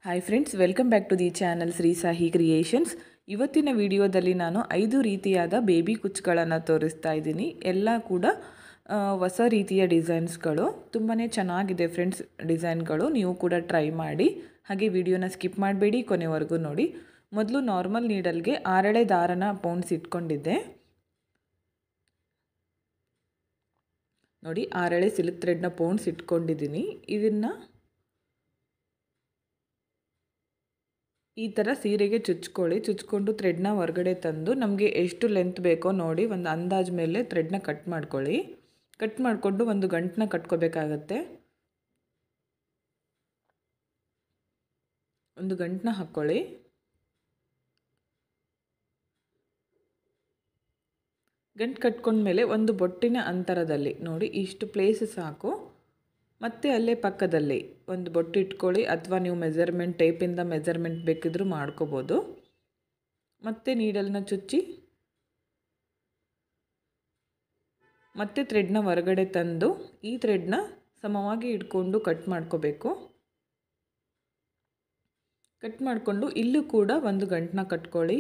Hi friends, welcome back to the channel Shri Sahi Creations. ಇವತ್ತಿನ ವಿಡಿಯೋದಲ್ಲಿ ನಾನು 5 ರೀತಿಯಾದ ಬೇಬಿ ಕುಚ್ಚುಗಳನ್ನು ತೋರಿಸ್ತಾ ಇದ್ದೀನಿ. ಎಲ್ಲ ಕೂಡ ಹೊಸ ರೀತಿಯ ಡಿಸೈನ್ಸ್ಗಳು. ತುಂಬಾ ಚೆನ್ನಾಗಿದೆ ಫ್ರೆಂಡ್ಸ್ ಡಿಸೈನ್ಗಳು. ನೀವು ಕೂಡ ಟ್ರೈ ಮಾಡಿ. ಹಾಗೆ ವಿಡಿಯೋನ ಸ್ಕಿಪ್ ಮಾಡಬೇಡಿ, ಕೊನೆವರೆಗೂ ನೋಡಿ. ಮೊದಲು ನಾರ್ಮಲ್ ನೀಡಲ್ಗೆ 6 ಎಳೆ ದಾರನ ಪೌಂಡ್ಸ್ ಇಟ್ಕೊಂಡಿದ್ದೆ ನೋಡಿ. 6 ಎಳೆ ಸಿಲ್ಕ್ ಥ್ರೆಡ್ನ ಪೌಂಡ್ಸ್ ಇಟ್ಕೊಂಡಿದ್ದೀನಿ. ಇದನ್ನು ಈ ಥರ ಸೀರೆಗೆ ಚುಚ್ಕೊಳ್ಳಿ. ಚುಚ್ಕೊಂಡು ಥ್ರೆಡ್ನ ಹೊರಗಡೆ ತಂದು ನಮಗೆ ಎಷ್ಟು ಲೆಂತ್ ಬೇಕೋ ನೋಡಿ ಒಂದು ಅಂದಾಜು ಮೇಲೆ ಥ್ರೆಡ್ನ ಕಟ್ ಮಾಡ್ಕೊಳ್ಳಿ. ಕಟ್ ಮಾಡಿಕೊಂಡು ಒಂದು ಗಂಟನ್ನ ಕಟ್ಕೋಬೇಕಾಗತ್ತೆ. ಒಂದು ಗಂಟನ್ನ ಹಾಕ್ಕೊಳ್ಳಿ. ಗಂಟು ಕಟ್ಕೊಂಡ್ಮೇಲೆ ಒಂದು ಬೊಟ್ಟಿನ ಅಂತರದಲ್ಲಿ ನೋಡಿ ಇಷ್ಟು ಪ್ಲೇಸ್ ಸಾಕು. ಮತ್ತು ಅಲ್ಲೇ ಪಕ್ಕದಲ್ಲಿ ಒಂದು ಬೊಟ್ಟು ಇಟ್ಕೊಳ್ಳಿ, ಅಥವಾ ನೀವು ಮೆಜರ್ಮೆಂಟ್ ಟೇಪಿಂದ ಮೆಜರ್ಮೆಂಟ್ ಬೇಕಿದ್ರೂ ಮಾಡ್ಕೋಬೋದು. ಮತ್ತು ನೀಡಲ್ನ ಚುಚ್ಚಿ ಮತ್ತೆ ಥ್ರೆಡ್ನ ಹೊರಗಡೆ ತಂದು ಈ ಥ್ರೆಡ್ನ ಸಮವಾಗಿ ಇಟ್ಕೊಂಡು ಕಟ್ ಮಾಡ್ಕೋಬೇಕು. ಕಟ್ ಮಾಡಿಕೊಂಡು ಇಲ್ಲೂ ಕೂಡ ಒಂದು ಗಂಟನ್ನ ಕಟ್ಕೊಳ್ಳಿ.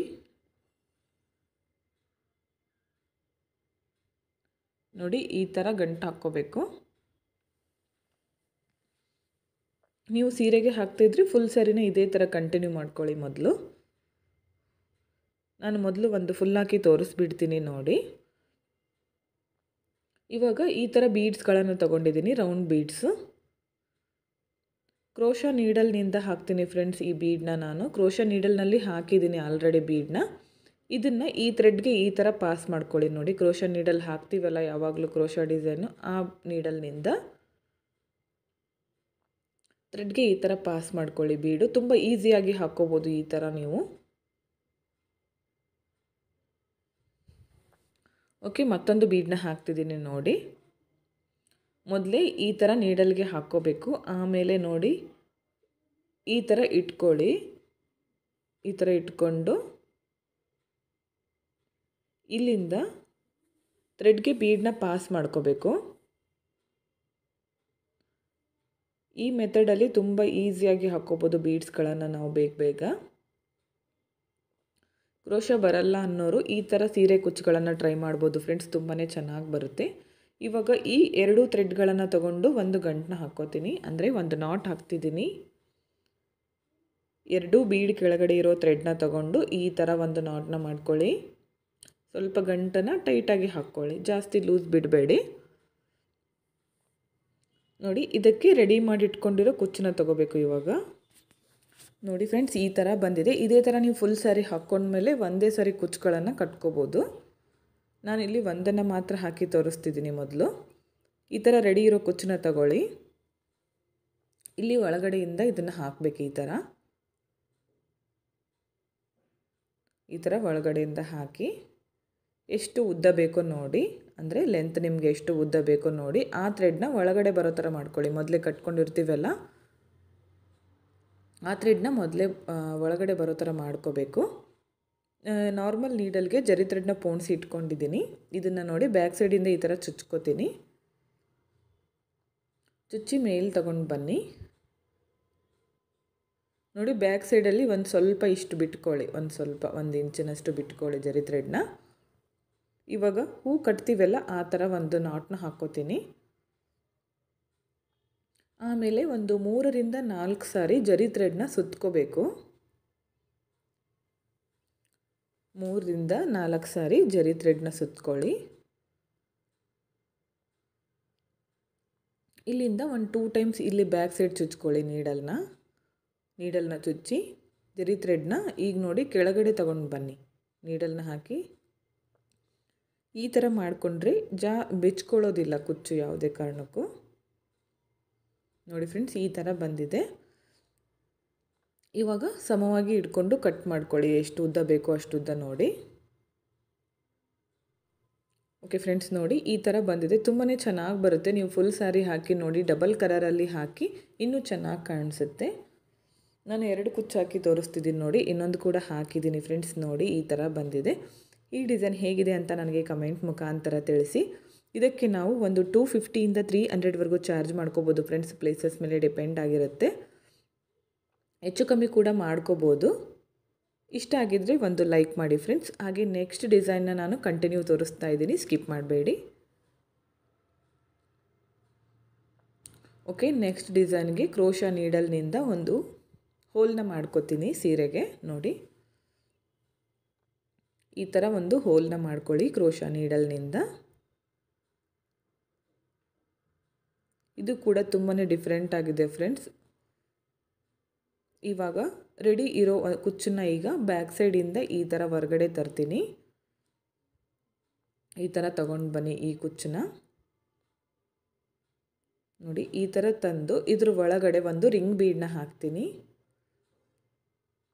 ನೋಡಿ ಈ ಥರ ಗಂಟು ಹಾಕ್ಕೋಬೇಕು. ನೀವು ಸೀರೆಗೆ ಹಾಕ್ತಿದ್ರಿ ಫುಲ್ ಸ್ಯಾರಿನ ಇದೇ ಥರ ಕಂಟಿನ್ಯೂ ಮಾಡ್ಕೊಳ್ಳಿ. ನಾನು ಮೊದಲು ಒಂದು ಫುಲ್ ಹಾಕಿ ತೋರಿಸ್ಬಿಡ್ತೀನಿ ನೋಡಿ. ಇವಾಗ ಈ ಥರ ಬೀಡ್ಸ್ಗಳನ್ನು ತೊಗೊಂಡಿದ್ದೀನಿ, ರೌಂಡ್ ಬೀಡ್ಸು. ಕ್ರೋಶಾ ನೀಡಲ್ನಿಂದ ಹಾಕ್ತೀನಿ ಫ್ರೆಂಡ್ಸ್ ಈ ಬೀಡನ್ನ. ನಾನು ಕ್ರೋಶಾ ನೀಡಲ್ನಲ್ಲಿ ಹಾಕಿದ್ದೀನಿ ಆಲ್ರೆಡಿ ಬೀಡನ್ನ. ಇದನ್ನು ಈ ಥ್ರೆಡ್ಗೆ ಈ ಥರ ಪಾಸ್ ಮಾಡ್ಕೊಳ್ಳಿ ನೋಡಿ. ಕ್ರೋಶಾ ನೀಡಲ್ ಹಾಕ್ತೀವಲ್ಲ ಯಾವಾಗಲೂ ಕ್ರೋಶಾ ಡಿಸೈನು, ಆ ನೀಡಲ್ನಿಂದ ಥ್ರೆಡ್ಗೆ ಈ ಥರ ಪಾಸ್ ಮಾಡ್ಕೊಳ್ಳಿ. ಬೀಡು ತುಂಬ ಈಸಿಯಾಗಿ ಹಾಕ್ಕೋಬೋದು ಈ ಥರ ನೀವು. ಓಕೆ, ಮತ್ತೊಂದು ಬೀಡನ್ನ ಹಾಕ್ತಿದ್ದೀನಿ ನೋಡಿ. ಮೊದಲೇ ಈ ಥರ ನೀಡಲ್ಗೆ ಹಾಕ್ಕೋಬೇಕು. ಆಮೇಲೆ ನೋಡಿ ಈ ಥರ ಇಟ್ಕೊಳ್ಳಿ. ಈ ಥರ ಇಟ್ಕೊಂಡು ಇಲ್ಲಿಂದ ಥ್ರೆಡ್ಗೆ ಬೀಡನ್ನ ಪಾಸ್ ಮಾಡ್ಕೋಬೇಕು. ಈ ಮೆಥಡಲ್ಲಿ ತುಂಬ ಈಸಿಯಾಗಿ ಹಾಕ್ಕೋಬೋದು ಬೀಡ್ಸ್ಗಳನ್ನು ನಾವು ಬೇಗ. ಕ್ರೋಶಾ ಬರಲ್ಲ ಅನ್ನೋರು ಈ ಥರ ಸೀರೆ ಕುಚ್ಚುಗಳನ್ನು ಟ್ರೈ ಮಾಡ್ಬೋದು ಫ್ರೆಂಡ್ಸ್, ತುಂಬಾ ಚೆನ್ನಾಗಿ ಬರುತ್ತೆ. ಇವಾಗ ಈ 2 ಥ್ರೆಡ್ಗಳನ್ನು ತಗೊಂಡು ಒಂದು ಗಂಟನ್ನ ಹಾಕ್ಕೋತೀನಿ, ಅಂದರೆ ಒಂದು ನಾಟ್ ಹಾಕ್ತಿದ್ದೀನಿ. 2 ಬೀಡ್ ಕೆಳಗಡೆ ಇರೋ ಥ್ರೆಡ್ನ ತಗೊಂಡು ಈ ಥರ ಒಂದು ನಾಟ್ನ ಮಾಡ್ಕೊಳ್ಳಿ. ಸ್ವಲ್ಪ ಗಂಟನ್ನು ಟೈಟಾಗಿ ಹಾಕ್ಕೊಳ್ಳಿ, ಜಾಸ್ತಿ ಲೂಸ್ ಬಿಡಬೇಡಿ. ನೋಡಿ ಇದಕ್ಕೆ ರೆಡಿ ಮಾಡಿ ಇಟ್ಕೊಂಡಿರೋ ಕುಚ್ಚನ್ನ ತಗೋಬೇಕು. ಇವಾಗ ನೋಡಿ ಫ್ರೆಂಡ್ಸ್ ಈ ಥರ ಬಂದಿದೆ. ಇದೇ ಥರ ನೀವು ಫುಲ್ ಸ್ಯಾರಿ ಹಾಕ್ಕೊಂಡ್ಮೇಲೆ ಒಂದೇ ಸಾರಿ ಕುಚ್ಚುಗಳನ್ನು ಕಟ್ಕೋಬೋದು. ನಾನಿಲ್ಲಿ ಒಂದನ್ನು ಮಾತ್ರ ಹಾಕಿ ತೋರಿಸ್ತಿದ್ದೀನಿ. ಮೊದಲು ಈ ಥರ ರೆಡಿ ಇರೋ ಕುಚ್ಚನ್ನ ತಗೊಳ್ಳಿ. ಇಲ್ಲಿ ಒಳಗಡೆಯಿಂದ ಇದನ್ನು ಹಾಕಬೇಕು. ಈ ಥರ ಒಳಗಡೆಯಿಂದ ಹಾಕಿ ಎಷ್ಟು ಉದ್ದ ಬೇಕೋ ನೋಡಿ, ಅಂದರೆ ಲೆಂತ್ ನಿಮಗೆ ಎಷ್ಟು ಉದ್ದ ಬೇಕೋ ನೋಡಿ ಆ ಥ್ರೆಡ್ನ ಒಳಗಡೆ ಬರೋ ಥರ ಮಾಡ್ಕೊಳ್ಳಿ. ಮೊದಲೇ ಕಟ್ಕೊಂಡಿರ್ತೀವಲ್ಲ ಆ ಥ್ರೆಡ್ನ ಮೊದಲೇ ಒಳಗಡೆ ಬರೋ ಥರ ಮಾಡ್ಕೋಬೇಕು. ನಾರ್ಮಲ್ ನೀಡಲ್ಗೆ ಜರಿ ಥ್ರೆಡ್ನ ಪೋಣಿಸಿ ಇಟ್ಕೊಂಡಿದ್ದೀನಿ. ಇದನ್ನು ನೋಡಿ ಬ್ಯಾಕ್ ಸೈಡಿಂದ ಈ ಥರ ಚುಚ್ಕೋತೀನಿ. ಚುಚ್ಚಿ ಮೇಲೆ ತಗೊಂಡು ಬನ್ನಿ. ನೋಡಿ ಬ್ಯಾಕ್ ಸೈಡಲ್ಲಿ ಒಂದು ಸ್ವಲ್ಪ ಇಷ್ಟು ಬಿಟ್ಕೊಳ್ಳಿ, ಒಂದು ಇಂಚಿನಷ್ಟು ಬಿಟ್ಕೊಳ್ಳಿ ಜರಿ ಥ್ರೆಡ್ನ. ಇವಾಗ ಹೂ ಕಟ್ತೀವಲ್ಲ ಆ ಥರ ಒಂದು ನಾಟ್ನ ಹಾಕ್ಕೋತೀನಿ. ಆಮೇಲೆ ಒಂದು 3 ರಿಂದ 4 ಸಾರಿ ಜರಿ ಥ್ರೆಡ್ನ ಸುತ್ಕೋಬೇಕು. 3 ರಿಂದ 4 ಸಾರಿ ಜರಿ ಥ್ರೆಡ್ನ ಸುತ್ಕೊಳ್ಳಿ. ಇಲ್ಲಿಂದ ಒಂದು 2 ಟೈಮ್ಸ್ ಇಲ್ಲಿ ಬ್ಯಾಕ್ ಸೈಡ್ ಚುಚ್ಕೊಳ್ಳಿ. ನೀಡಲ್ನ ಚುಚ್ಚಿ ಜರಿ ಥ್ರೆಡ್ನ ಈಗ ನೋಡಿ ಕೆಳಗಡೆ ತಗೊಂಡು ಬನ್ನಿ. ನೀಡಲ್ನ ಹಾಕಿ ಈ ಥರ ಮಾಡಿಕೊಂಡ್ರೆ ಬಿಚ್ಕೊಳ್ಳೋದಿಲ್ಲ ಕುಚ್ಚು ಯಾವುದೇ ಕಾರಣಕ್ಕೂ. ನೋಡಿ ಫ್ರೆಂಡ್ಸ್ ಈ ಥರ ಬಂದಿದೆ. ಇವಾಗ ಸಮವಾಗಿ ಇಟ್ಕೊಂಡು ಕಟ್ ಮಾಡ್ಕೊಳ್ಳಿ. ಎಷ್ಟು ಉದ್ದ ಬೇಕೋ ಅಷ್ಟು ಉದ್ದ ನೋಡಿ. ಓಕೆ ಫ್ರೆಂಡ್ಸ್ ನೋಡಿ ಈ ಥರ ಬಂದಿದೆ. ತುಂಬಾ ಚೆನ್ನಾಗಿ ಬರುತ್ತೆ. ನೀವು ಫುಲ್ ಸ್ಯಾರಿ ಹಾಕಿ ನೋಡಿ, ಡಬಲ್ ಕಲರಲ್ಲಿ ಹಾಕಿ ಇನ್ನೂ ಚೆನ್ನಾಗಿ ಕಾಣಿಸುತ್ತೆ. ನಾನು 2 ಕುಚ್ಚು ಹಾಕಿ ತೋರಿಸ್ತಿದ್ದೀನಿ ನೋಡಿ. ಇನ್ನೊಂದು ಕೂಡ ಹಾಕಿದ್ದೀನಿ ಫ್ರೆಂಡ್ಸ್. ನೋಡಿ ಈ ಥರ ಬಂದಿದೆ. ಈ ಡಿಸೈನ್ ಹೇಗಿದೆ ಅಂತ ನನಗೆ ಕಮೆಂಟ್ ಮುಖಾಂತರ ತಿಳಿಸಿ. ಇದಕ್ಕೆ ನಾವು ಒಂದು 250 ಇಂದ 300ವರೆಗೂ ಚಾರ್ಜ್ ಮಾಡ್ಕೋಬೋದು ಫ್ರೆಂಡ್ಸ್. ಪ್ಲೇಸಸ್ ಮೇಲೆ ಡಿಪೆಂಡ್ ಆಗಿರುತ್ತೆ. ಹೆಚ್ಚು ಕಮ್ಮಿ ಕೂಡ ಮಾಡ್ಕೋಬೋದು. ಇಷ್ಟ ಆಗಿದ್ದರೆ ಒಂದು ಲೈಕ್ ಮಾಡಿ ಫ್ರೆಂಡ್ಸ್. ಹಾಗೆ ನೆಕ್ಸ್ಟ್ ಡಿಸೈನ್ನ ನಾನು ಕಂಟಿನ್ಯೂ ತೋರಿಸ್ತಾ ಇದ್ದೀನಿ, ಸ್ಕಿಪ್ ಮಾಡಬೇಡಿ. ಓಕೆ, ನೆಕ್ಸ್ಟ್ ಡಿಸೈನ್ಗೆ ಕ್ರೋಶಾ ನೀಡಲ್ನಿಂದ ಒಂದು ಹೋಲ್ನ ಮಾಡ್ಕೋತೀನಿ ಸೀರೆಗೆ. ನೋಡಿ, ಈ ಥರ ಒಂದು ಹೋಲ್ನ ಮಾಡ್ಕೊಳ್ಳಿ ಕ್ರೋಶಾ ನೀಡಲ್ನಿಂದ. ಇದು ಕೂಡ ತುಂಬಾ ಡಿಫ್ರೆಂಟ್ ಆಗಿದೆ ಫ್ರೆಂಡ್ಸ್. ಇವಾಗ ರೆಡಿ ಇರೋ ಕುಚ್ಚನ್ನ ಈಗ ಬ್ಯಾಕ್ ಸೈಡಿಂದ ಈ ಥರ ಹೊರಗಡೆ ತರ್ತೀನಿ. ಈ ಥರ ತಗೊಂಡು ಬನ್ನಿ ಈ ಕುಚ್ಚನ್ನ. ನೋಡಿ, ಈ ಥರ ತಂದು ಇದ್ರ ಒಳಗಡೆ ಒಂದು ರಿಂಗ್ ಬೀಡನ್ನ ಹಾಕ್ತೀನಿ.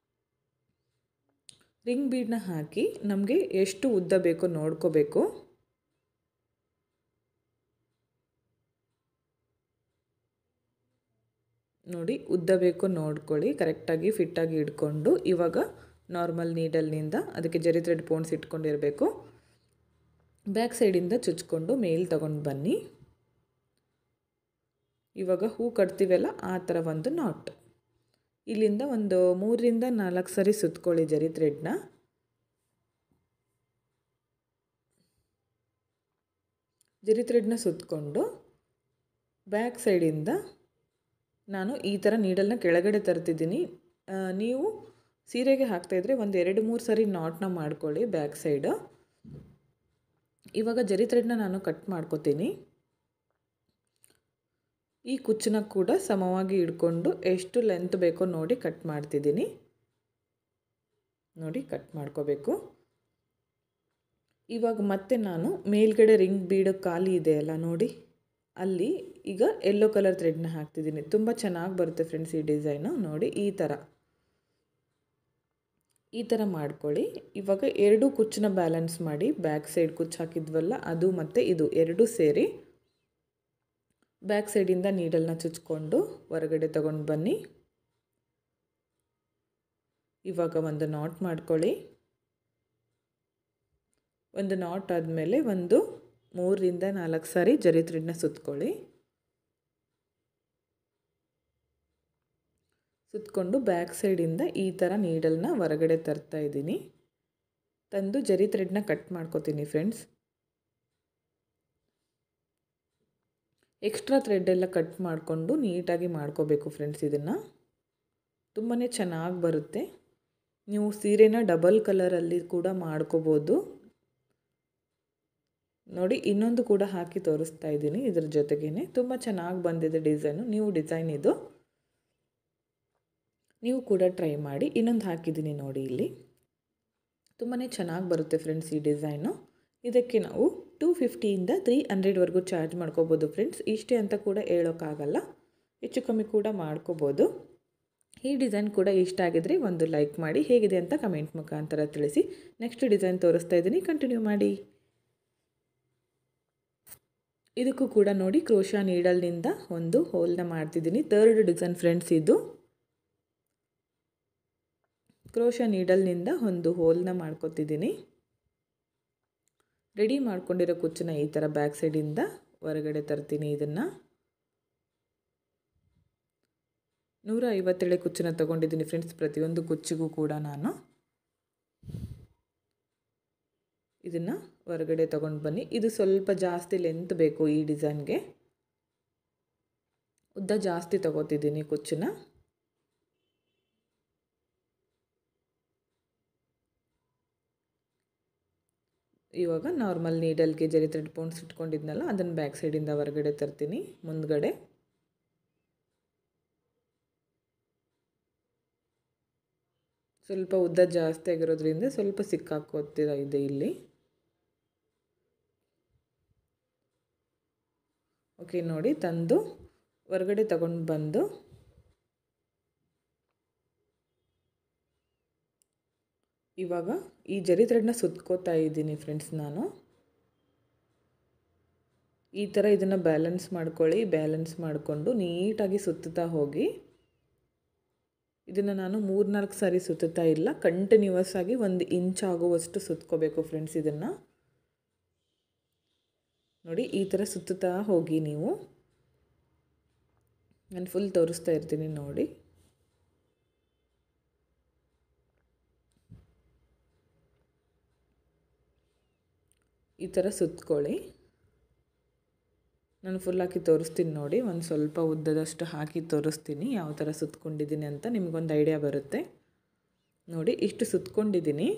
ರಿಂಗ್ ಬೀಡನ್ನ ಹಾಕಿ ನಮಗೆ ಎಷ್ಟು ಉದ್ದ ಬೇಕೋ ನೋಡ್ಕೋಬೇಕು. ನೋಡಿ, ಉದ್ದ ಬೇಕೋ ನೋಡ್ಕೊಳ್ಳಿ, ಕರೆಕ್ಟಾಗಿ ಫಿಟ್ಟಾಗಿ ಇಟ್ಕೊಂಡು ಇವಾಗ ನಾರ್ಮಲ್ ನೀಡಲ್ನಿಂದ ಅದಕ್ಕೆ ಜರಿ ಥ್ರೆಡ್ ಪೋನ್ಸ್ ಇಟ್ಕೊಂಡಿರಬೇಕು. ಬ್ಯಾಕ್ ಸೈಡಿಂದ ಚುಚ್ಕೊಂಡು ಮೇಲ್ ತಗೊಂಡು ಬನ್ನಿ. ಇವಾಗ ಹೂ ಕಟ್ತೀವಲ್ಲ ಆ ಥರ ಒಂದು ನಾಟ್ ಇಲ್ಲಿಂದ ಒಂದು 3ರಿಂದ 4 ಸರಿ ಸುತ್ಕೊಳ್ಳಿ ಜರಿ ಥ್ರೆಡ್ನ. ಜರಿ ಥ್ರೆಡ್ನ ಸುತ್ತಕೊಂಡು ಬ್ಯಾಕ್ ಸೈಡಿಂದ ನಾನು ಈ ಥರ ನೀಡಲ್ನ ಕೆಳಗಡೆ ತರ್ತಿದ್ದೀನಿ. ನೀವು ಸೀರೆಗೆ ಹಾಕ್ತಾಯಿದ್ರೆ ಒಂದು 2-3 ಸರಿ ನಾಟ್ನ ಮಾಡ್ಕೊಳ್ಳಿ ಬ್ಯಾಕ್ ಸೈಡು. ಇವಾಗ ಜರಿ ಥ್ರೆಡ್ನ ನಾನು ಕಟ್ ಮಾಡ್ಕೋತೀನಿ. ಈ ಕುಚ್ಚನ್ನ ಕೂಡ ಸಮವಾಗಿ ಇಟ್ಕೊಂಡು ಎಷ್ಟು ಲೆಂತ್ ಬೇಕೋ ನೋಡಿ ಕಟ್ ಮಾಡ್ತಿದ್ದೀನಿ. ನೋಡಿ, ಕಟ್ ಮಾಡ್ಕೋಬೇಕು. ಇವಾಗ ಮತ್ತೆ ನಾನು ಮೇಲ್ಗಡೆ ರಿಂಗ್ ಬೀಡೋ ಖಾಲಿ ಇದೆಯಲ್ಲ ನೋಡಿ, ಅಲ್ಲಿ ಈಗ ಯೆಲ್ಲೋ ಕಲರ್ ಥ್ರೆಡ್ನ ಹಾಕ್ತಿದ್ದೀನಿ. ತುಂಬ ಚೆನ್ನಾಗಿ ಬರುತ್ತೆ ಫ್ರೆಂಡ್ಸ್ ಈ ಡಿಸೈನು. ನೋಡಿ, ಈ ಥರ ಮಾಡ್ಕೊಳ್ಳಿ. ಇವಾಗ 2 ಕುಚ್ಚನ್ನ ಬ್ಯಾಲೆನ್ಸ್ ಮಾಡಿ ಬ್ಯಾಕ್ ಸೈಡ್ ಕುಚ್ಚು ಹಾಕಿದ್ವಲ್ಲ ಅದು ಮತ್ತು ಇದು ಎರಡೂ ಸೇರಿ ಬ್ಯಾಕ್ ಸೈಡಿಂದ ನೀಡಲ್ನ ಚುಚ್ಕೊಂಡು ಹೊರಗಡೆ ತಗೊಂಡು ಬನ್ನಿ. ಇವಾಗ ಒಂದು ನಾಟ್ ಮಾಡ್ಕೊಳ್ಳಿ. ಒಂದು ನಾಟ್ ಆದಮೇಲೆ ಒಂದು 3ರಿಂದ 4 ಸಾರಿ ಜರಿ ಥ್ರೆಡ್ನ ಸುತ್ಕೊಳ್ಳಿ. ಸುತ್ತಕೊಂಡು ಬ್ಯಾಕ್ ಸೈಡಿಂದ ಈ ಥರ ನೀಡಲ್ನ ಹೊರಗಡೆ ತರ್ತಾ ಇದ್ದೀನಿ. ತಂದು ಜರಿ ಥ್ರೆಡ್ನ ಕಟ್ ಮಾಡ್ಕೋತೀನಿ ಫ್ರೆಂಡ್ಸ್. ಎಕ್ಸ್ಟ್ರಾ ಥ್ರೆಡ್ ಎಲ್ಲ ಕಟ್ ಮಾಡಿಕೊಂಡು ನೀಟಾಗಿ ಮಾಡ್ಕೋಬೇಕು ಫ್ರೆಂಡ್ಸ್. ಇದನ್ನು ತುಂಬಾ ಚೆನ್ನಾಗಿ ಬರುತ್ತೆ. ನೀವು ಸೀರೆನ ಡಬಲ್ ಕಲರಲ್ಲಿ ಕೂಡ ಮಾಡ್ಕೋಬೋದು. ನೋಡಿ, ಇನ್ನೊಂದು ಕೂಡ ಹಾಕಿ ತೋರಿಸ್ತಾ ಇದ್ದೀನಿ ಇದ್ರ ಜೊತೆಗೇ. ತುಂಬ ಚೆನ್ನಾಗಿ ಬಂದಿದೆ ಡಿಸೈನು. ನೀವು ಕೂಡ ಟ್ರೈ ಮಾಡಿ. ಇನ್ನೊಂದು ಹಾಕಿದ್ದೀನಿ ನೋಡಿ, ಇಲ್ಲಿ ತುಂಬಾ ಚೆನ್ನಾಗಿ ಬರುತ್ತೆ ಫ್ರೆಂಡ್ಸ್ ಈ ಡಿಸೈನು. ಇದಕ್ಕೆ ನಾವು 250ಯಿಂದ 300ವರೆಗೂ ಚಾರ್ಜ್ ಮಾಡ್ಕೋಬೋದು ಫ್ರೆಂಡ್ಸ್. ಇಷ್ಟೇ ಅಂತ ಕೂಡ ಹೇಳೋಕ್ಕಾಗಲ್ಲ, ಹೆಚ್ಚು ಕಮ್ಮಿ ಕೂಡ ಮಾಡ್ಕೋಬೋದು. ಈ ಡಿಸೈನ್ ಕೂಡ ಇಷ್ಟ ಆಗಿದ್ರೆ ಒಂದು ಲೈಕ್ ಮಾಡಿ, ಹೇಗಿದೆ ಅಂತ ಕಮೆಂಟ್ ಮುಖಾಂತರ ತಿಳಿಸಿ. ನೆಕ್ಸ್ಟ್ ಡಿಸೈನ್ ತೋರಿಸ್ತಾ ಇದ್ದೀನಿ, ಕಂಟಿನ್ಯೂ ಮಾಡಿ. ಇದಕ್ಕೂ ಕೂಡ ನೋಡಿ ಕ್ರೋಶಾ ನೀಡಲ್ನಿಂದ ಒಂದು ಹೋಲ್ನ ಮಾಡ್ತಿದ್ದೀನಿ. 3rd ಡಿಸೈನ್ ಫ್ರೆಂಡ್ಸ್ ಇದು. ಕ್ರೋಶಾ ನೀಡಲ್ನಿಂದ ಒಂದು ಹೋಲ್ನ ಮಾಡ್ಕೊತಿದ್ದೀನಿ. ರೆಡಿ ಮಾಡ್ಕೊಂಡಿರೋ ಕುಚ್ಚನ್ನ ಈ ಥರ ಬ್ಯಾಕ್ ಸೈಡಿಂದ ಹೊರಗಡೆ ತರ್ತೀನಿ. ಇದನ್ನು 157 ಕುಚ್ಚನ್ನ ತೊಗೊಂಡಿದ್ದೀನಿ ಫ್ರೆಂಡ್ಸ್. ಪ್ರತಿಯೊಂದು ಕುಚ್ಚಿಗೂ ಕೂಡ ನಾನು ಇದನ್ನು ಹೊರಗಡೆ ತೊಗೊಂಡು ಬನ್ನಿ. ಇದು ಸ್ವಲ್ಪ ಜಾಸ್ತಿ ಲೆಂತ್ ಬೇಕು ಈ ಡಿಸೈನ್ಗೆ, ಉದ್ದ ಜಾಸ್ತಿ ತೊಗೋತಿದ್ದೀನಿ ಕುಚ್ಚನ್ನ. ಇವಾಗ ನಾರ್ಮಲ್ ನೀಡಲ್ಗೆ ಜರಿ ಥ್ರೆಡ್ ಪೋನ್ಸ್ ಇಟ್ಕೊಂಡಿದ್ನಲ್ಲ ಅದನ್ನು ಬ್ಯಾಕ್ ಸೈಡಿಂದ ಹೊರಗಡೆ ತರ್ತೀನಿ. ಮುಂದ್ಗಡೆ ಸ್ವಲ್ಪ ಉದ್ದ ಜಾಸ್ತಿ ಆಗಿರೋದ್ರಿಂದ ಸ್ವಲ್ಪ ಸಿಕ್ಕಾಕೋತಿರ ಇದೆ ಇಲ್ಲಿ. ಓಕೆ, ನೋಡಿ, ತಂದು ಹೊರಗಡೆ ತಗೊಂಡು ಬಂದು ಇವಾಗ ಈ ಜರಿ ಥ್ರೆಡ್ನ ಸುತ್ಕೋತಾ ಇದ್ದೀನಿ ಫ್ರೆಂಡ್ಸ್. ನಾನು ಈ ಥರ ಇದನ್ನು ಬ್ಯಾಲೆನ್ಸ್ ಮಾಡ್ಕೊಳ್ಳಿ. ಬ್ಯಾಲೆನ್ಸ್ ಮಾಡಿಕೊಂಡು ನೀಟಾಗಿ ಸುತ್ತುತ್ತಾ ಹೋಗಿ. ಇದನ್ನು ನಾನು 3-4 ಸಾರಿ ಸುತ್ತುತ್ತಾ ಇಲ್ಲ, ಕಂಟಿನ್ಯೂಸ್ ಆಗಿ 1 ಇಂಚ್ ಆಗುವಷ್ಟು ಸುತ್ಕೋಬೇಕು ಫ್ರೆಂಡ್ಸ್. ಇದನ್ನು ನೋಡಿ, ಈ ಥರ ಸುತ್ತುತ್ತಾ ಹೋಗಿ. ನಾನು ಫುಲ್ ತೋರಿಸ್ತಾ ಇರ್ತೀನಿ ನೋಡಿ. ಈ ಥರ ಸುತ್ಕೊಳ್ಳಿ. ನಾನು ಫುಲ್ ಹಾಕಿ ತೋರಿಸ್ತೀನಿ ನೋಡಿ, ಒಂದು ಸ್ವಲ್ಪ ಉದ್ದದಷ್ಟು ಹಾಕಿ ತೋರಿಸ್ತೀನಿ ಯಾವ ಥರ ಸುತ್ಕೊಂಡಿದ್ದೀನಿ ಅಂತ, ನಿಮಗೊಂದು ಐಡಿಯಾ ಬರುತ್ತೆ ನೋಡಿ. ಇಷ್ಟು ಸುತ್ಕೊಂಡಿದ್ದೀನಿ.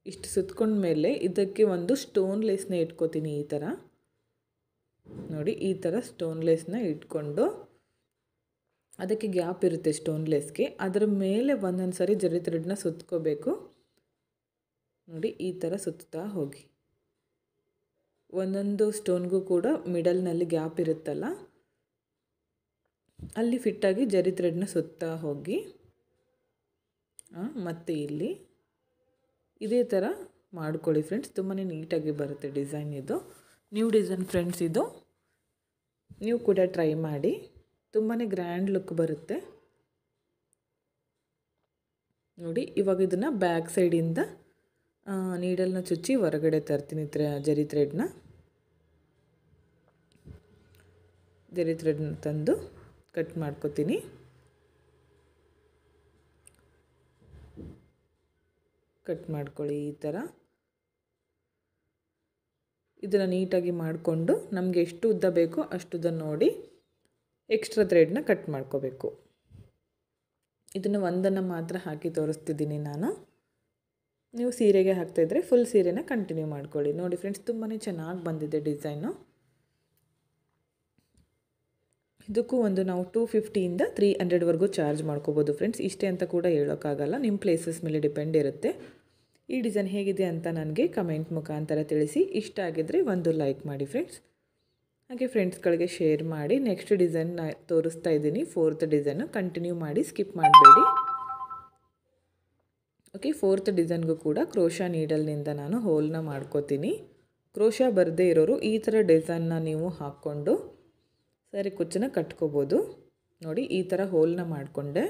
ಇಷ್ಟು ಸುತ್ಕೊಂಡ್ಮೇಲೆ ಇದಕ್ಕೆ ಒಂದು ಸ್ಟೋನ್ ಲೇಸ್ನ ಇಟ್ಕೋತೀನಿ. ಈ ಥರ ನೋಡಿ, ಈ ಥರ ಸ್ಟೋನ್ ಲೇಸ್ನ ಇಟ್ಕೊಂಡು ಅದಕ್ಕೆ ಗ್ಯಾಪ್ ಇರುತ್ತೆ ಸ್ಟೋನ್ ಲೇಸ್ಗೆ, ಅದರ ಮೇಲೆ ಒಂದೊಂದು ಸಾರಿ ಜರಿ ಥ್ರೆಡ್ನ ಸುತ್ಕೋಬೇಕು ನೋಡಿ. ಈ ಥರ ಸುತ್ತಾ ಹೋಗಿ. ಒಂದೊಂದು ಸ್ಟೋನ್ಗೂ ಕೂಡ ಮಿಡಲ್ನಲ್ಲಿ ಗ್ಯಾಪ್ ಇರುತ್ತಲ್ಲ, ಅಲ್ಲಿ ಫಿಟ್ಟಾಗಿ ಜರಿ ಥ್ರೆಡ್ನ ಸುತ್ತಾ ಹೋಗಿ. ಮತ್ತು ಇಲ್ಲಿ ಇದೇ ಥರ ಮಾಡ್ಕೊಳ್ಳಿ ಫ್ರೆಂಡ್ಸ್, ತುಂಬಾ ನೀಟಾಗಿ ಬರುತ್ತೆ ಡಿಸೈನ್. ಇದು ನ್ಯೂ ಡಿಸೈನ್ ಫ್ರೆಂಡ್ಸ್, ಇದು ನೀವು ಕೂಡ ಟ್ರೈ ಮಾಡಿ, ತುಂಬಾ ಗ್ರ್ಯಾಂಡ್ ಲುಕ್ ಬರುತ್ತೆ ನೋಡಿ. ಇವಾಗ ಇದನ್ನು ಬ್ಯಾಕ್ ಸೈಡಿಂದ ನೀಡಲ್ನ ಚುಚ್ಚಿ ಹೊರಗಡೆ ತರ್ತೀನಿ. ಜರಿ ಥ್ರೆಡ್ನ ತಂದು ಕಟ್ ಮಾಡ್ಕೊತೀನಿ. ಕಟ್ ಮಾಡ್ಕೊಳ್ಳಿ ಈ ಥರ. ಇದನ್ನು ನೀಟಾಗಿ ಮಾಡಿಕೊಂಡು ನಮಗೆ ಎಷ್ಟು ಉದ್ದ ಬೇಕೋ ಅಷ್ಟುದ್ದ ನೋಡಿ ಎಕ್ಸ್ಟ್ರಾ ಥ್ರೆಡ್ನ ಕಟ್ ಮಾಡ್ಕೋಬೇಕು. ಇದನ್ನು ಒಂದನ್ನು ಮಾತ್ರ ಹಾಕಿ ತೋರಿಸ್ತಿದ್ದೀನಿ ನಾನು. ನೀವು ಸೀರೆಗೆ ಹಾಕ್ತಾಯಿದ್ರೆ ಫುಲ್ ಸೀರೆನ ಕಂಟಿನ್ಯೂ ಮಾಡ್ಕೊಳ್ಳಿ ನೋಡಿ ಫ್ರೆಂಡ್ಸ್. ತುಂಬಾ ಚೆನ್ನಾಗಿ ಬಂದಿದೆ ಡಿಸೈನು. ಇದಕ್ಕೂ ಒಂದು ನಾವು 250ಇಂದ 300ವರೆಗೂ ಚಾರ್ಜ್ ಮಾಡ್ಕೋಬೋದು ಫ್ರೆಂಡ್ಸ್. ಇಷ್ಟೇ ಅಂತ ಕೂಡ ಹೇಳೋಕ್ಕಾಗಲ್ಲ, ನಿಮ್ಮ ಪ್ಲೇಸಸ್ ಮೇಲೆ ಡಿಪೆಂಡ್ ಇರುತ್ತೆ. ಈ ಡಿಸೈನ್ ಹೇಗಿದೆ ಅಂತ ನನಗೆ ಕಮೆಂಟ್ ಮುಖಾಂತರ ತಿಳಿಸಿ. ಇಷ್ಟ ಆಗಿದ್ದರೆ ಒಂದು ಲೈಕ್ ಮಾಡಿ ಫ್ರೆಂಡ್ಸ್. ಹಾಗೆ ಫ್ರೆಂಡ್ಸ್ಗಳಿಗೆ ಶೇರ್ ಮಾಡಿ. ನೆಕ್ಸ್ಟ್ ಡಿಸೈನ್ ತೋರಿಸ್ತಾ ಇದ್ದೀನಿ, 4th ಡಿಸೈನು. ಕಂಟಿನ್ಯೂ ಮಾಡಿ, ಸ್ಕಿಪ್ ಮಾಡಬೇಡಿ. ಓಕೆ, 4th ಡಿಸೈನ್ಗೂ ಕೂಡ ಕ್ರೋಶಾ ನೀಡಲ್ನಿಂದ ನಾನು ಹೋಲ್ನ ಮಾಡ್ಕೋತೀನಿ. ಕ್ರೋಶಾ ಬರದೇ ಇರೋರು ಈ ಥರ ಡಿಸೈನ್ನ ನೀವು ಹಾಕ್ಕೊಂಡು ಸರಿ ಕುಚ್ಚನ್ನ ಕಟ್ಕೋಬೋದು ನೋಡಿ. ಈ ಥರ ಹೋಲ್ನ ಮಾಡಿಕೊಂಡೆ.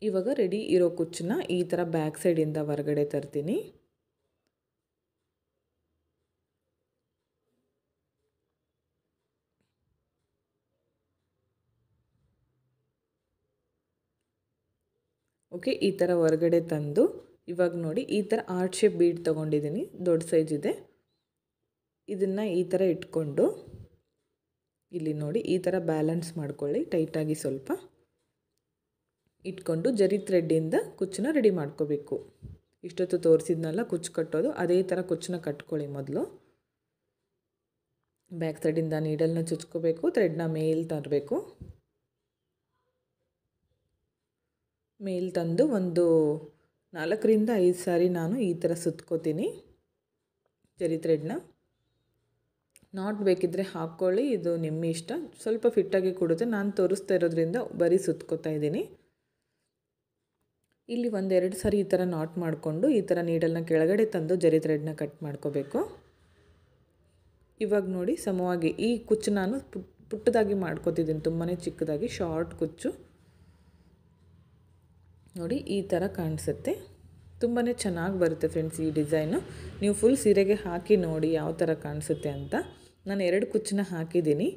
ಇವಾಗ ರೆಡಿ ಇರೋ ಕುಚ್ಚನ್ನ ಈ ಥರ ಬ್ಯಾಕ್ ಸೈಡಿಂದ ಹೊರಗಡೆ ತರ್ತೀನಿ. ಓಕೆ, ಈ ಥರ ಹೊರಗಡೆ ತಂದು ಇವಾಗ ನೋಡಿ ಈ ಥರ ಆರ್ಟ್ ಶೇಪ್ ಬೀಡ್ ತೊಗೊಂಡಿದ್ದೀನಿ, ದೊಡ್ಡ ಸೈಜ್ ಇದೆ. ಇದನ್ನು ಈ ಥರ ಇಟ್ಕೊಂಡು ಇಲ್ಲಿ ನೋಡಿ ಈ ಥರ ಬ್ಯಾಲೆನ್ಸ್ ಮಾಡ್ಕೊಳ್ಳಿ ಟೈಟಾಗಿ. ಸ್ವಲ್ಪ ಇಟ್ಕೊಂಡು ಜರಿ ಥ್ರೆಡ್ಡಿಂದ ಕುಚ್ಚನ್ನ ರೆಡಿ ಮಾಡ್ಕೋಬೇಕು. ಇಷ್ಟೊತ್ತು ತೋರಿಸಿದ್ನಲ್ಲ ಕುಚ್ಚು ಕಟ್ಟೋದು, ಅದೇ ಥರ ಕುಚ್ಚನ್ನ ಕಟ್ಕೊಳ್ಳಿ. ಮೊದಲು ಬ್ಯಾಕ್ ಸೈಡಿಂದ ನೀಡಲ್ನ ಚುಚ್ಕೋಬೇಕು, ಥ್ರೆಡ್ನ ಮೇಲ್ ತರಬೇಕು. ಮೇಲ್ ತಂದು ಒಂದು 4ರಿಂದ 5 ಸಾರಿ ನಾನು ಈ ಥರ ಸುತ್ಕೋತೀನಿ ಜರಿ ಥ್ರೆಡ್ನ. ನಾಟ್ ಬೇಕಿದ್ದರೆ ಹಾಕ್ಕೊಳ್ಳಿ, ಇದು ನಿಮ್ಮ ಇಷ್ಟ. ಸ್ವಲ್ಪ ಫಿಟ್ಟಾಗಿ ಕೊಡುತ್ತೆ. ನಾನು ತೋರಿಸ್ತಾ ಇರೋದ್ರಿಂದ ಬರೀ ಸುತ್ಕೋತಾ ಇದ್ದೀನಿ. ಇಲ್ಲಿ 1-2 ಸಾರಿ ಈ ಥರ ನಾಟ್ ಮಾಡಿಕೊಂಡು ಈ ಥರ ನೀಡಲ್ನ ಕೆಳಗಡೆ ತಂದು ಜರಿ ಥ್ರೆಡ್ನ ಕಟ್ ಮಾಡ್ಕೋಬೇಕು. ಇವಾಗ ನೋಡಿ ಸಮವಾಗಿ ಈ ಕುಚ್ಚು ನಾನು ಪುಟ್ಟದಾಗಿ ಮಾಡ್ಕೋತಿದ್ದೀನಿ, ತುಂಬಾ ಚಿಕ್ಕದಾಗಿ, ಶಾರ್ಟ್ ಕುಚ್ಚು ನೋಡಿ. ಈ ಥರ ಕಾಣಿಸುತ್ತೆ, ತುಂಬಾ ಚೆನ್ನಾಗಿ ಬರುತ್ತೆ ಫ್ರೆಂಡ್ಸ್ ಈ ಡಿಸೈನು. ನೀವು ಫುಲ್ ಸೀರೆಗೆ ಹಾಕಿ ನೋಡಿ ಯಾವ ಥರ ಕಾಣಿಸುತ್ತೆ ಅಂತ. ನಾನು 2 ಕುಚ್ಚನ್ನ ಹಾಕಿದ್ದೀನಿ.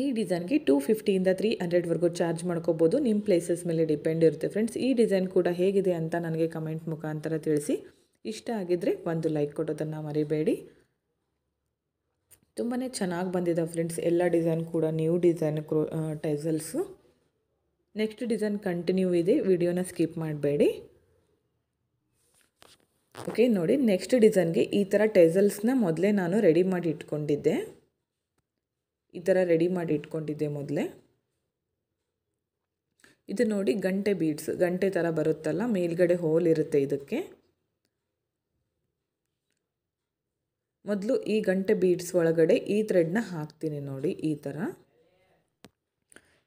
ಈ ಡಿಸೈನ್ಗೆ 250ಇಂದ 300ವರೆಗೂ ಚಾರ್ಜ್ ಮಾಡ್ಕೋಬೋದು, ನಿಮ್ಮ ಪ್ಲೇಸಸ್ ಮೇಲೆ ಡಿಪೆಂಡ್ ಇರುತ್ತೆ ಫ್ರೆಂಡ್ಸ್. ಈ ಡಿಸೈನ್ ಕೂಡ ಹೇಗಿದೆ ಅಂತ ನನಗೆ ಕಮೆಂಟ್ ಮುಖಾಂತರ ತಿಳಿಸಿ. ಇಷ್ಟ ಆಗಿದ್ದರೆ ಒಂದು ಲೈಕ್ ಕೊಡೋದನ್ನು ಮರಿಬೇಡಿ. ತುಂಬಾ ಚೆನ್ನಾಗಿ ಬಂದಿದೆ ಫ್ರೆಂಡ್ಸ್ ಎಲ್ಲ ಡಿಸೈನ್ ಕೂಡ, ನ್ಯೂ ಡಿಸೈನ್ ಟೈಸಲ್ಸು. ನೆಕ್ಸ್ಟ್ ಡಿಸೈನ್ ಕಂಟಿನ್ಯೂ ಇದೆ, ವಿಡಿಯೋನ ಸ್ಕಿಪ್ ಮಾಡಬೇಡಿ. ಓಕೆ ನೋಡಿ, ನೆಕ್ಸ್ಟ್ ಡಿಸೈನ್ಗೆ ಈ ಥರ ಟೈಸಲ್ಸ್ನ ಮೊದಲೇ ನಾನು ರೆಡಿ ಮಾಡಿ ಇಟ್ಕೊಂಡಿದ್ದೆ. ಈ ಥರ ರೆಡಿ ಮಾಡಿ ಇಟ್ಕೊಂಡಿದ್ದೆ ಮೊದಲೇ. ಇದು ನೋಡಿ ಗಂಟೆ ಬೀಡ್ಸ್, ಗಂಟೆ ಥರ ಬರುತ್ತಲ್ಲ, ಮೇಲ್ಗಡೆ ಹೋಲ್ ಇರುತ್ತೆ ಇದಕ್ಕೆ. ಮೊದಲು ಈ ಗಂಟೆ ಬೀಡ್ಸ್ ಒಳಗಡೆ ಈ ಥ್ರೆಡ್ನ ಹಾಕ್ತೀನಿ ನೋಡಿ.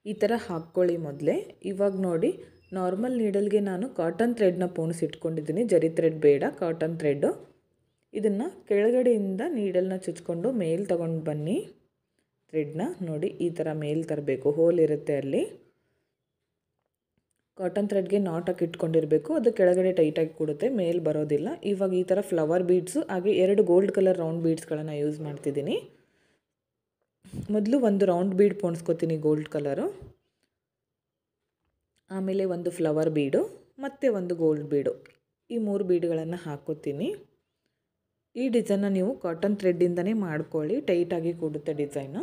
ಈ ಥರ ಹಾಕ್ಕೊಳ್ಳಿ ಮೊದಲೇ. ಇವಾಗ ನೋಡಿ ನಾರ್ಮಲ್ ನೀಡಲ್ಗೆ ನಾನು ಕಾಟನ್ ಥ್ರೆಡ್ನ ಪೋಣಿಸಿಟ್ಕೊಂಡಿದ್ದೀನಿ, ಜರಿ ಥ್ರೆಡ್ ಬೇಡ, ಕಾಟನ್ ಥ್ರೆಡ್ಡು. ಇದನ್ನು ಕೆಳಗಡೆಯಿಂದ ನೀಡಲ್ನ ಚುಚ್ಕೊಂಡು ಮೇಲ್ ತಗೊಂಡು ಬನ್ನಿ. ಥ್ರೆಡ್ನ ನೋಡಿ ಈ ಥರ ಮೇಲ್ ತರಬೇಕು, ಹೋಲ್ ಇರುತ್ತೆ ಅಲ್ಲಿ. ಕಾಟನ್ ಥ್ರೆಡ್ಗೆ ನಾಟ್ ಹಾಕಿ ಇಟ್ಕೊಂಡಿರಬೇಕು, ಅದು ಕೆಳಗಡೆ ಟೈಟಾಗಿ ಕೊಡುತ್ತೆ, ಮೇಲ್ ಬರೋದಿಲ್ಲ. ಇವಾಗ ಈ ಥರ ಫ್ಲವರ್ ಬೀಡ್ಸು ಹಾಗೆ 2 ಗೋಲ್ಡ್ ಕಲರ್ ರೌಂಡ್ ಬೀಡ್ಸ್ಗಳನ್ನು ಯೂಸ್ ಮಾಡ್ತಿದ್ದೀನಿ. ಮೊದಲು ಒಂದು ರೌಂಡ್ ಬೀಡ್ ಪೋಣಿಸ್ಕೊತೀನಿ ಗೋಲ್ಡ್ ಕಲರು, ಆಮೇಲೆ ಒಂದು ಫ್ಲವರ್ ಬೀಡು ಮತ್ತು ಒಂದು ಗೋಲ್ಡ್ ಬೀಡು. ಈ 3 ಬೀಡ್ಗಳನ್ನು ಹಾಕೋತೀನಿ. ಈ ಡಿಸೈನ್ನ ನೀವು ಕಾಟನ್ ಥ್ರೆಡ್ಡಿಂದನೇ ಮಾಡ್ಕೊಳ್ಳಿ, ಟೈಟಾಗಿ ಕೂಡುತ್ತೆ ಡಿಸೈನು.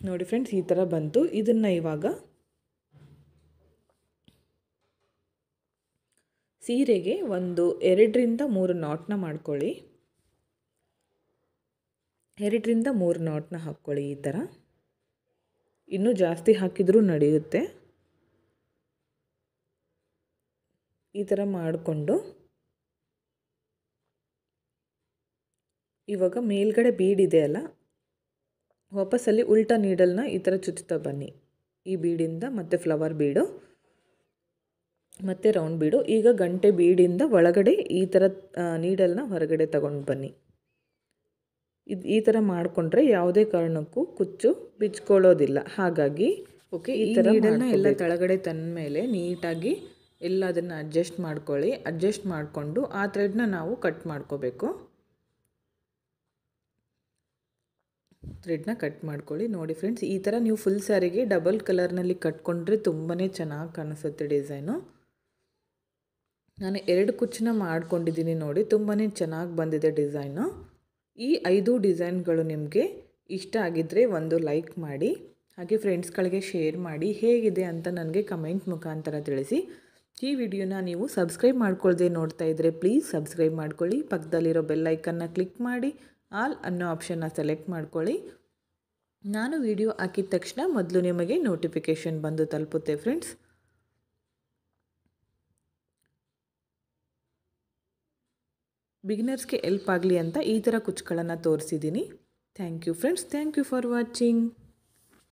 ನೋಡಿ ಫ್ರೆಂಡ್ಸ್, ಈ ಥರ ಬಂತು. ಇದನ್ನು ಇವಾಗ ಸೀರೆಗೆ ಒಂದು 2ರಿಂದ 3 ನಾಟ್ನ ಮಾಡ್ಕೊಳ್ಳಿ. 2ರಿಂದ 3 ನಾಟ್ನ ಹಾಕ್ಕೊಳ್ಳಿ. ಈ ಥರ ಇನ್ನೂ ಜಾಸ್ತಿ ಹಾಕಿದರೂ ನಡೆಯುತ್ತೆ. ಈ ಥರ ಮಾಡಿಕೊಂಡು ಇವಾಗ ಮೇಲ್ಗಡೆ ಬೀಡ್ ಇದೆ ಅಲ್ಲ, ವಾಪಸ್ಸಲ್ಲಿ ಉಲ್ಟಾ ನೀಡಲ್ನ ಈ ಥರ ಚುಚ್ಚುತ್ತಾ ಬನ್ನಿ. ಈ ಬೀಡಿಂದ ಮತ್ತು ಫ್ಲವರ್ ಬೀಡು ಮತ್ತು ರೌಂಡ್ ಬೀಡು. ಈಗ ಗಂಟೆ ಬೀಡಿಂದ ಒಳಗಡೆ ಈ ಥರ ನೀಡಲ್ನ ಹೊರಗಡೆ ತಗೊಂಡು ಬನ್ನಿ. ಈ ಥರ ಮಾಡಿಕೊಂಡ್ರೆ ಯಾವುದೇ ಕಾರಣಕ್ಕೂ ಕುಚ್ಚು ಬಿಚ್ಕೊಳ್ಳೋದಿಲ್ಲ. ಹಾಗಾಗಿ ಓಕೆ, ಈ ಥರ ನೀಡಲ್ನ ಎಲ್ಲ ಕೆಳಗಡೆ ತಂದ ಮೇಲೆ ನೀಟಾಗಿ ಎಲ್ಲ ಅದನ್ನು ಅಡ್ಜಸ್ಟ್ ಮಾಡ್ಕೊಳ್ಳಿ. ಅಡ್ಜಸ್ಟ್ ಮಾಡಿಕೊಂಡು ಆ ಥ್ರೆಡ್ನ ನಾವು ಕಟ್ ಮಾಡ್ಕೋಬೇಕು. ಥ್ರೆಡ್ನ ಕಟ್ ಮಾಡ್ಕೊಳ್ಳಿ. ನೋಡಿ ಫ್ರೆಂಡ್ಸ್, ಈ ಥರ ನೀವು ಫುಲ್ ಸ್ಯಾರಿಗೆ ಡಬಲ್ ಕಲರ್ನಲ್ಲಿ ಕಟ್ಕೊಂಡ್ರೆ ತುಂಬಾ ಚೆನ್ನಾಗಿ ಕಾಣಿಸುತ್ತೆ ಡಿಸೈನು. ನಾನು 2 ಕುಚ್ಚನ್ನ ಮಾಡ್ಕೊಂಡಿದ್ದೀನಿ ನೋಡಿ, ತುಂಬಾ ಚೆನ್ನಾಗಿ ಬಂದಿದೆ ಡಿಸೈನು. ಈ 5 ಡಿಸೈನ್ಗಳು ನಿಮಗೆ ಇಷ್ಟ ಆಗಿದ್ದರೆ ಒಂದು ಲೈಕ್ ಮಾಡಿ, ಹಾಗೆ ಫ್ರೆಂಡ್ಸ್ಗಳಿಗೆ ಶೇರ್ ಮಾಡಿ. ಹೇಗಿದೆ ಅಂತ ನನಗೆ ಕಮೆಂಟ್ ಮುಖಾಂತರ ತಿಳಿಸಿ. ಈ ವಿಡಿಯೋನ ನೀವು ಸಬ್ಸ್ಕ್ರೈಬ್ ಮಾಡ್ಕೊಳ್ಳದೆ ನೋಡ್ತಾ ಇದ್ದರೆ ಪ್ಲೀಸ್ ಸಬ್ಸ್ಕ್ರೈಬ್ ಮಾಡ್ಕೊಳ್ಳಿ. ಪಕ್ಕದಲ್ಲಿರೋ ಬೆಲ್ ಐಕನ್ನ ಕ್ಲಿಕ್ ಮಾಡಿ ಆಲ್ ಅನ್ನೋ ಆಪ್ಷನ್ನ ಸೆಲೆಕ್ಟ್ ಮಾಡ್ಕೊಳ್ಳಿ. ನಾನು ವಿಡಿಯೋ ಹಾಕಿದ ತಕ್ಷಣ ಮೊದಲು ನಿಮಗೆ ನೋಟಿಫಿಕೇಷನ್ ಬಂದು ತಲುಪುತ್ತೆ ಫ್ರೆಂಡ್ಸ್. ಬಿಗಿನರ್ಸ್ಗೆ ಹೆಲ್ಪ್ ಆಗಲಿ ಅಂತ ಈ ಥರ ಕುಚ್ಚುಗಳನ್ನು ತೋರಿಸಿದ್ದೀನಿ. Thank you friends, thank you for watching.